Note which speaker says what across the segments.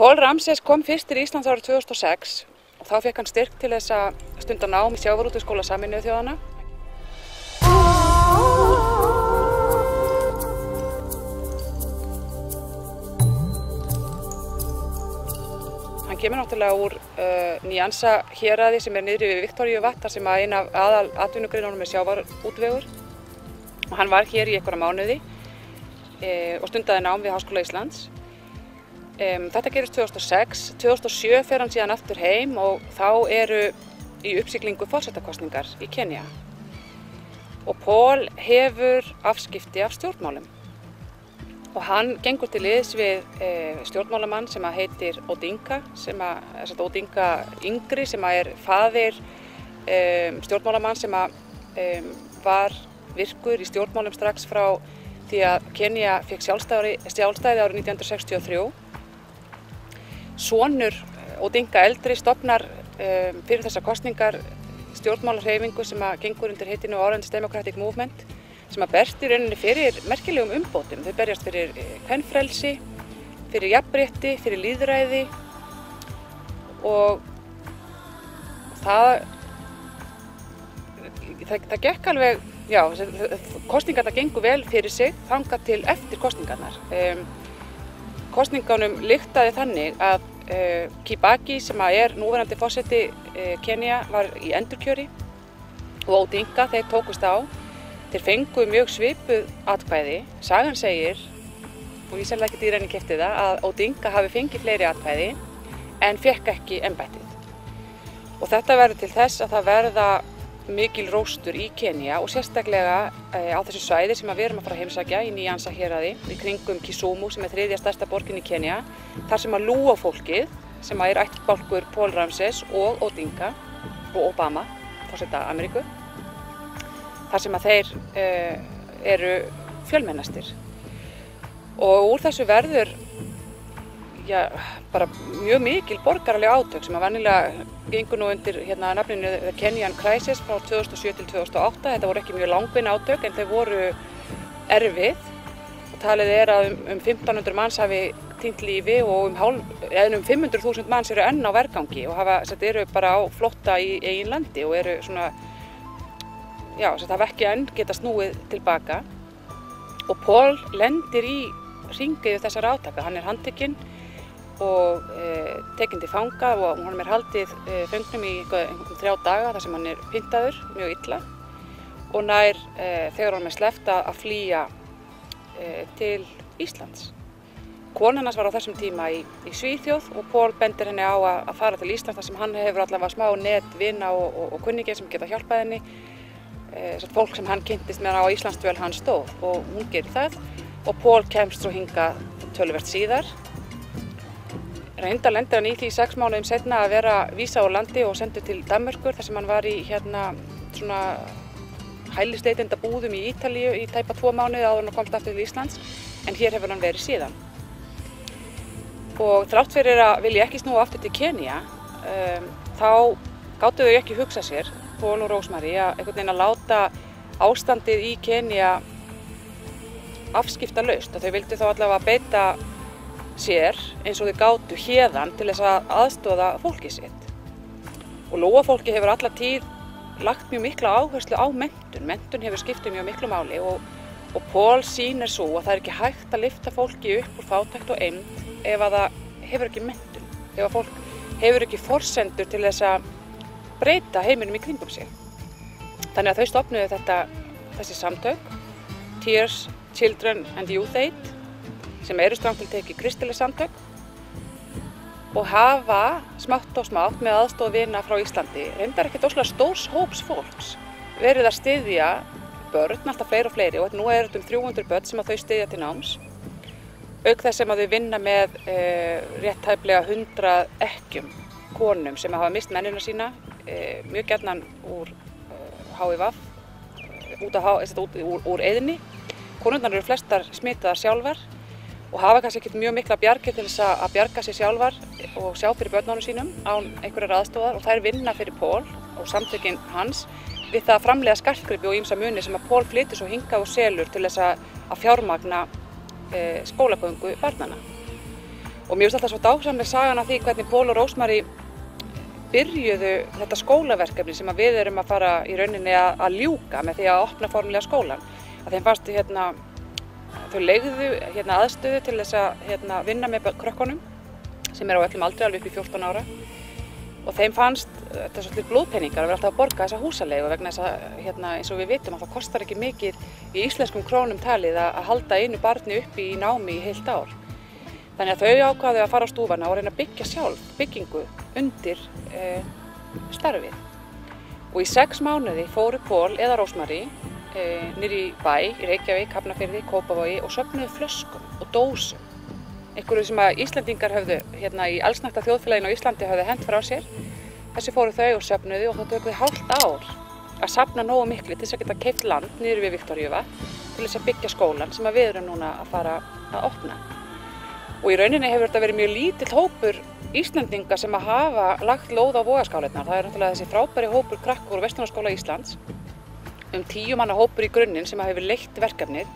Speaker 1: Paul Ramsés kom fyrst til Íslands árið 2006 og þá fékk hann styrk til þess að stunda nám í Sjávarútvegsskóla Sameinuðu þjóðanna. Hann kemur náttúrulega úr Nyanza héraði sem niðri við Viktoríuvatn þar sem ein af aðal atvinnugreinunum sjávarútvegur. Og hann var hér í einhverja mánuði og stundaði nám við Háskóla Íslands. Þetta gerist 2006, 2007 fer hann síðan aftur heim og þá eru í uppsiglingu forsetakosningar í Kenía. Og Paul hefur afskipti af stjórnmálum. Og hann gengur til liðs við stjórnmálamann sem heitir Odinga, Odinga yngri, sem faðir stjórnmálamann sem var virkur í stjórnmálum strax frá því að Kenía fékk sjálfstæði árið 1963. Sonur Odinga eldri stofnar fyrir þessar kosningar stjórnmálahreyfingu sem gengur undir heitinu Orange Democratic Movement sem berst í rauninni fyrir merkilegum umbótum. Þau berjast fyrir kvenfrelsi, fyrir jafnrétti, fyrir lýðræði og það gekk alveg, já, kosningarnar gengu vel fyrir sig þangað til eftir kosningarnar. Kosningunum lyktaði þannig að Kibaki sem núverandi forseti Kenía var í endurkjöri og Odinga þeir tókust á. Þeir fengu mjög svipuð atkvæði. Sagan segir, og ég selði ekki dýræni keypti það, að Odinga hafi fengið fleiri atkvæði en fékk ekki embættið. Og þetta verður til þess að það verða mikil róstur í Kenía og sérstaklega á þessu svæði sem við erum að fara að heimsækja í Nyanza héraði í kringum Kisumu sem þriðja stærsta borgin í Kenía, þar sem Luo-fólkið sem ættbálkur Paul Ramsés og Odinga og Obama, forseta Ameríku, þar sem þeir eru fjölmennastir. Og úr þessu verður bara mjög mikil borgaraleg átök sem venjulega gengur nú undir nafninu The Kenyan Crisis frá 2007 til 2008. Þetta voru ekki mjög langvinn átök en þau voru erfið og talið að 1500 manns hafi týnt lífi og 500.000 manns eru enn á vergangi og eru bara á flótta í eigin landi og eru svona, já, það hafa ekki enn geta snúið tilbaka. Og Paul lendir í hringiðu þessara átaka. Hann handtekinn og tekinn til fanga og honum haldið föngnum í einhverjum 3 daga þar sem hann pyntaður mjög illa og nær þegar honum sleppt að flýja til Íslands. Konan hans var á þessum tíma í Svíþjóð og Paul bendir henni á að fara til Íslands þar sem hann hefur allavega smá net vina og kunningja sem geta hjálpað henni. Fólk sem hann kynntist meðan á Íslandsdvöl hann stóð og hún gerir það og Paul kemst svo hingað töluvert síðar. Reyndar lendir hann í því 6 mánuðum seinna að vera vísað úr landi og sendur til Danmerkur þar sem hann var í svona hælisleitendabúðum í Ítalíu í tæpa 2 mánuði áður en hann komst aftur til Íslands, en hér hefur hann verið síðan. Og þrátt fyrir að vilja ekki snúa aftur til Kenía, þá gátu þau ekki hugsa sér, Paul og Rosemary, einhvern veginn að láta ástandið í Kenía afskiptalaust og þau vildu þá allavega beita sér eins og þau gátu héðan til þess að aðstoða fólkið sitt. Og Luo-fólki hefur alla tíð lagt mjög mikla áherslu á menntun. Menntun hefur skipt mjög miklu máli og Paul sýnir svo að það ekki hægt að lyfta fólki upp úr fátækt og eymd ef að það hefur ekki menntun. Ef að fólk hefur ekki forsendur til þess að breyta heiminum í kringum sig. Þannig að þau stofnuðu þessi samtök, Tears, Children and Youth Aid, sem eru strangt til tekið kristileg samtök og hafa smátt og smátt með aðstoð vina frá Íslandi, reyndar ekkert óslega stórs hóps fólks, verið að styðja börn, alltaf fleiri og fleiri og nú þetta 300 börn sem þau styðja til náms, auk þess sem þau vinna með rétt tæplega 100 ekkjum konum sem hafa mist mennina sína, mjög gjarnan úr HIV, úr eyðinni. Konurnar eru flestar smitaðar sjálfar og hafa kannski ekkert mjög mikla bjargir til þess að bjarga sig sjálfar og sjá fyrir börnunum sínum án einhverjar aðstoðar og þær vinna fyrir Paul og samtökin hans við það að framleiða skartgripi og ýmsa muni sem að Paul flytur svo hingað og selur til þess að fjármagna skólagöngu barnanna. Og mér finnst alltaf svo dásamleg sagan af því hvernig Pól og Rósmary byrjuðu þetta skólaverkefni sem við erum að fara í rauninni að ljúka með því að opna formulega skólan. Að þeim fannst þau leigðu aðstöðu til þess að vinna með krökkunum sem á öllum aldri, alveg upp í 14 ára. Og þeim fannst þetta svolítið blóðpeningar að vera alltaf að borga þessa húsaleigu vegna þess að eins og við vitum að það kostar ekki mikið í íslenskum krónum talið að halda einu barni uppi í námi í heilt ár. Þannig að þau ákváðu að fara á stúfana og reyna að byggja sjálf byggingu undir starfið. Og í 6 mánuði fóru Pól eða Rósmary niður í bæ, í Reykjavík, Hafnarfirði, Kópavogi og söfnuðu flöskum og dósum. Einhverju sem að Íslendingar höfðu í allsnægta þjóðfélaginu á Íslandi höfðu hent frá sér. Þessi fóru þau og söfnuðu og það tók þau hálft ár að safna nógu miklu til þess að geta keypt land niður við Viktoríuvatn til þess að byggja skólann sem við erum núna að fara að opna. Og í rauninni hefur þetta verið mjög lítill hópur Íslendinga sem að hafa lagt lóð á vogarskálarnar. Það náttúrulega þessi frábæri hópur krakka úr Verslunarskóla Íslands, 10 manna hópur í grunninn sem hefur leitt verkefnið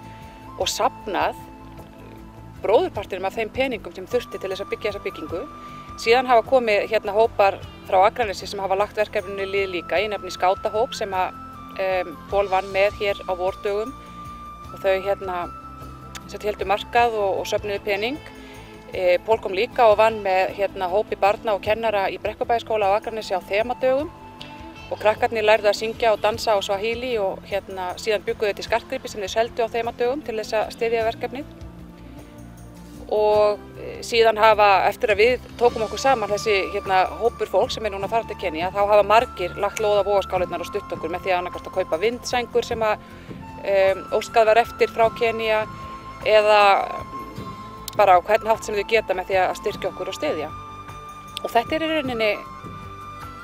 Speaker 1: og safnað bróðurpartinum af þeim peningum sem þurfti til þess að byggja þessa byggingu. Síðan hafa komið hópar frá Akranesi sem hafa lagt verkefninu lið líka. Ég nefni skátahóp sem að Pól vann með hér á vordögum og þau héldu markað og söfnuðu pening. Pól kom líka og vann með hópi barna og kennara í Brekkubæjarskóla á Akranesi á þemadögum og krakkarnir lærðu að syngja og dansa á Swahili og síðan bjugguðu til skartgripi sem þau seldu á þemadögum til þess að styðja verkefnið. Og síðan eftir að við tókum okkur saman þessi hópur fólk sem núna að fara til Kenía, þá hafa margir lagt lóð á vogarskálarnar og stutt okkur með því að annarkast að kaupa vindsængur sem óskað var eftir frá Kenía eða bara á hvern hátt sem þau geta með því að styrkja okkur og styðja. Og þetta í rauninni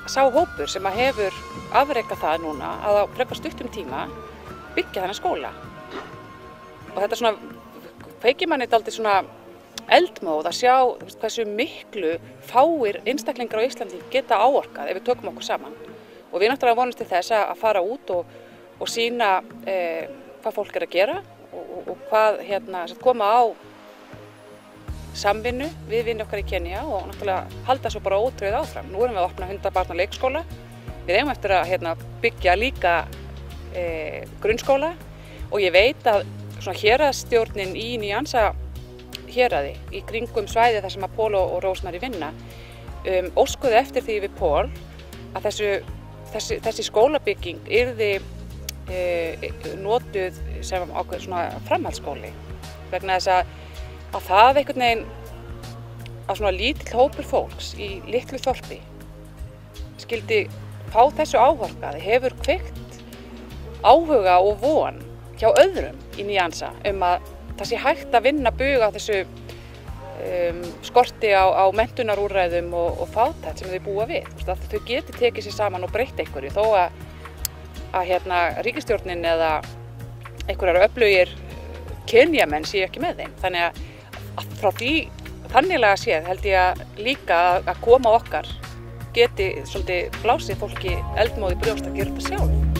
Speaker 1: sá hópur sem hefur afrekað það núna að á frekar stuttum tíma byggja þennan skóla. Og þetta kveikir manni dálítið eldmóð að sjá hversu miklu fáir einstaklingar á Íslandi geta áorkað ef við tökum okkur saman. Og við náttúrulega vonumst til þess að fara út og sýna hvað fólk er að gera og hvað koma á samvinnu við vini okkar í Kenía og náttúrulega halda svo bara ótrauð áfram. Nú erum við að opna 100 barna leikskóla. Við eigum eftir að byggja líka grunnskóla og ég veit að héraðsstjórnin í Nyanza héraði í kringum svæði þar sem að Pól og Rósmary vinna óskuðu eftir því við Pól að þessi skólabygging yrði notuð sem ákveð framhaldsskóli vegna þess að það einhvern veginn að lítill hópur fólks í litlu þorpi skildi fá þessu áhorkaði hefur kveikt áhuga og von hjá öðrum í Nyanza að það sé hægt að vinna bug á þessu skorti á menntunarúrræðum og fátækt sem þau búa við. Að þau geti tekið sér saman og breytt einhverju þó að ríkisstjórnin eða einhverjar öflugir Keníamenn séu ekki með þeim. Þannig að frá því þanniglega séð held ég að líka að koma okkar geti svolítið blásið fólki eldmóð í brjóst að gera þetta sjálf.